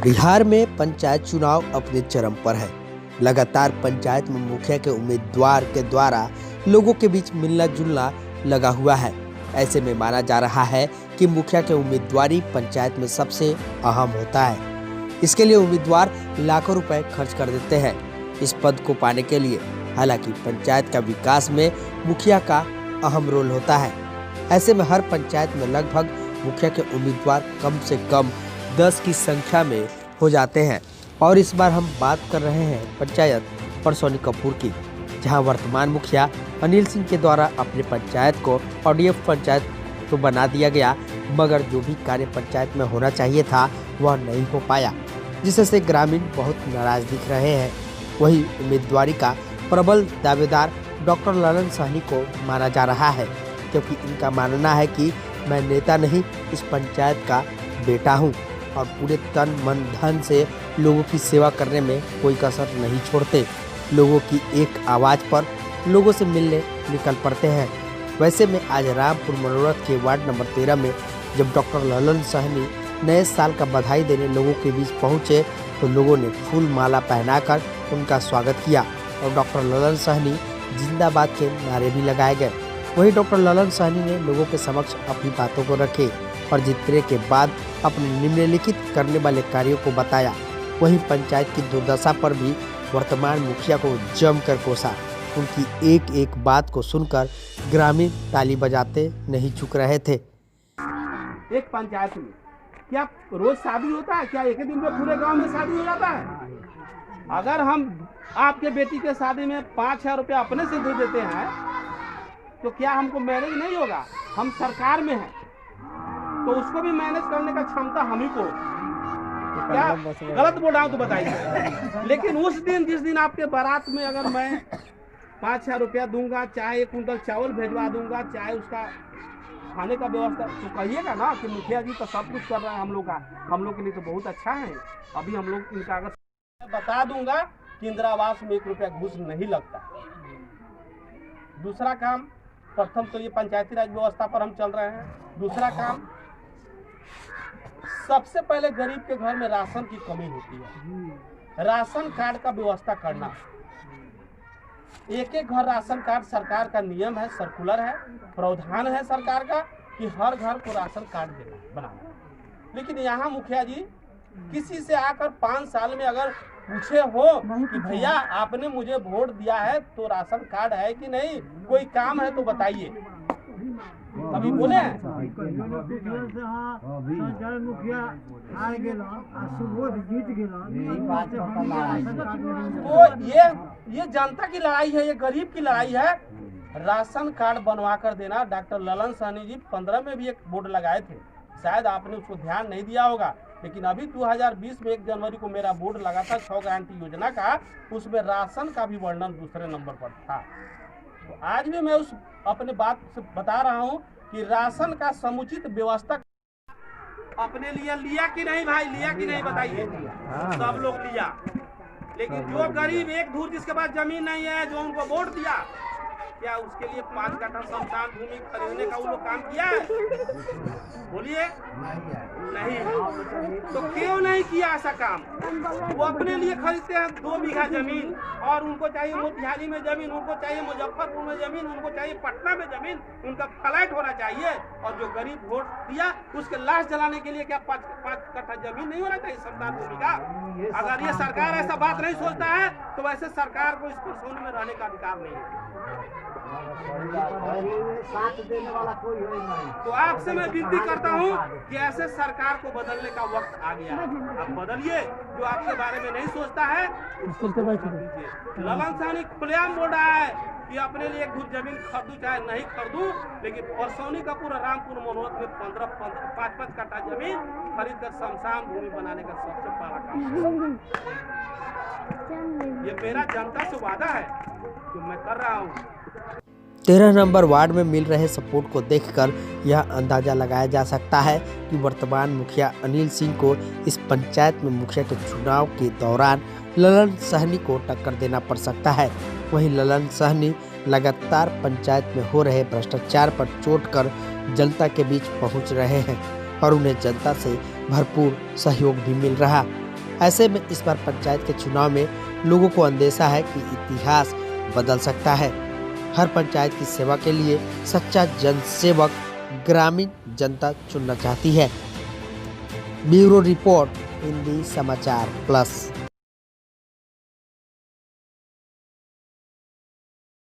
बिहार में पंचायत चुनाव अपने चरम पर है। लगातार पंचायत में मुखिया के उम्मीदवार के द्वारा लोगों के बीच मिलना जुलना लगा हुआ है। ऐसे में माना जा रहा है कि मुखिया के उम्मीदवारी पंचायत में सबसे अहम होता है। इसके लिए उम्मीदवार लाखों रुपए खर्च कर देते हैं इस पद को पाने के लिए। हालांकि पंचायत का विकास में मुखिया का अहम रोल होता है। ऐसे में हर पंचायत में लगभग मुखिया के उम्मीदवार कम से कम 10 की संख्या में हो जाते हैं। और इस बार हम बात कर रहे हैं पंचायत परसौनी कपूर की, जहां वर्तमान मुखिया अनिल सिंह के द्वारा अपने पंचायत को ODF पंचायत तो बना दिया गया, मगर जो भी कार्य पंचायत में होना चाहिए था वह नहीं हो पाया, जिससे ग्रामीण बहुत नाराज दिख रहे हैं। वही उम्मीदवारी का प्रबल दावेदार डॉक्टर ललन साहनी को माना जा रहा है, क्योंकि इनका मानना है कि मैं नेता नहीं, इस पंचायत का बेटा हूं और पूरे तन मन धन से लोगों की सेवा करने में कोई कसर नहीं छोड़ते। लोगों की एक आवाज़ पर लोगों से मिलने निकल पड़ते हैं। वैसे में आज रामपुर मनोरथ के वार्ड नंबर 13 में जब डॉक्टर ललन साहनी नए साल का बधाई देने लोगों के बीच पहुंचे तो लोगों ने फूल माला पहनाकर उनका स्वागत किया और डॉक्टर ललन साहनी जिंदाबाद के नारे भी लगाए गए। वहीं डॉक्टर ललन साहनी ने लोगों के समक्ष अपनी बातों को रखे और जीतने के बाद अपने निम्नलिखित करने वाले कार्यों को बताया। वहीं पंचायत की दुर्दशा पर भी वर्तमान मुखिया को जमकर कोसा। उनकी एक एक बात को सुनकर ग्रामीण ताली बजाते नहीं चूक रहे थे। एक पंचायत में क्या रोज शादी होता है? क्या एक ही दिन में पूरे गांव में शादी हो जाता है? अगर हम आपके बेटी के शादी में 5,000 रुपया अपने से दे देते हैं तो क्या हमको मैनेज नहीं होगा? हम सरकार में हैं तो उसको भी मैनेज करने का क्षमता हम ही को। क्या गलत बोल रहा हूँ तो बताइए। लेकिन उस दिन जिस दिन आपके बारात में अगर मैं 5,000 रुपया दूंगा, चाहे 1 कुंटल चावल भेजवा दूंगा, चाहे उसका खाने का व्यवस्था, तो कहिएगा ना कि मुखिया जी तो सब कुछ कर रहा है हम लोग का, हम लोग के लिए तो बहुत अच्छा है। अभी हम लोग इनका अगर बता दूंगा कि इंदिरा आवास में 1 रुपया घूस नहीं लगता। दूसरा काम, प्रथम तो ये पंचायती राज व्यवस्था पर हम चल रहे हैं। दूसरा काम, सबसे पहले गरीब के घर में राशन की कमी होती है, राशन कार्ड का व्यवस्था करना। एक एक घर राशन कार्ड सरकार का नियम है, सर्कुलर है, प्रावधान है सरकार का कि हर घर को राशन कार्ड देना बनाना। लेकिन यहाँ मुखिया जी किसी से आकर 5 साल में अगर पूछे हो कि भैया आपने मुझे वोट दिया है तो राशन कार्ड है कि नहीं, कोई काम है तो बताइए, कभी बोले हैं? तो ये जनता की लड़ाई है, ये गरीब की लड़ाई है। राशन कार्ड बनवा कर देना। डॉक्टर ललन साहनी जी 15 में भी एक बोर्ड लगाए थे, शायद आपने उसको ध्यान नहीं दिया होगा, लेकिन अभी 2020 में 1 जनवरी को मेरा बोर्ड लगा था 6 गारंटी योजना का, उसमें राशन का भी वर्णन दूसरे नंबर पर था। तो आज भी मैं उस अपने बात से बता रहा हूं कि राशन का समुचित व्यवस्था अपने लिए लिया कि नहीं भाई, लिया कि नहीं बताइए? सब लोग लिया, लेकिन जो गरीब एक धूर जिसके पास जमीन नहीं है, जो उनको वोट दिया, क्या उसके लिए 5 कट्ठा शमशान भूमि खरीदने का वो लोग काम किया है? बोलिए नहीं। तो क्यों नहीं किया ऐसा काम? वो अपने लिए खरीदते हैं 2 बीघा जमीन, और उनको चाहिए मोतिहारी में जमीन, उनको चाहिए मुजफ्फरपुर में जमीन, उनको चाहिए पटना में जमीन, उनका फ्लैट होना चाहिए। और जो गरीब वोट दिया उसके लाश जलाने के लिए क्या 5 कट्ठा जमीन नहीं होना चाहिए शमशान भूमि का? अगर ये सरकार ऐसा बात नहीं सोचता है तो वैसे सरकार को इस परसौनी में रहने का अधिकार नहीं है। तो आपसे मैं विनती करता हूं कि ऐसे सरकार को बदलने का वक्त आ गया है। आप बदलिए, जो आपके बारे में नहीं सोचता है उसको दीजिए। ललन साहनी खुलेआम बोल रहा है कि अपने लिए 1 धूर जमीन खरीदूं चाहे नहीं खरीदूं, लेकिन परसौनी का पूरा रामपुर मनोरथ में 5-5 कट्ठा जमीन खरीद कर शमशान भूमि बनाने का सबसे पहला काम ये मेरा जनता से वादा है जो मैं कर रहा हूँ। 13 नंबर वार्ड में मिल रहे सपोर्ट को देखकर यह अंदाजा लगाया जा सकता है कि वर्तमान मुखिया अनिल सिंह को इस पंचायत में मुखिया के चुनाव के दौरान ललन साहनी को टक्कर देना पड़ सकता है। वहीं ललन साहनी लगातार पंचायत में हो रहे भ्रष्टाचार पर चोट कर जनता के बीच पहुंच रहे हैं और उन्हें जनता से भरपूर सहयोग भी मिल रहा। ऐसे में इस बार पंचायत के चुनाव में लोगों को अंदेशा है कि इतिहास बदल सकता है। हर पंचायत की सेवा के लिए सच्चा जनसेवक ग्रामीण जनता चुनना चाहती है। ब्यूरो रिपोर्ट, हिंदी समाचार प्लस।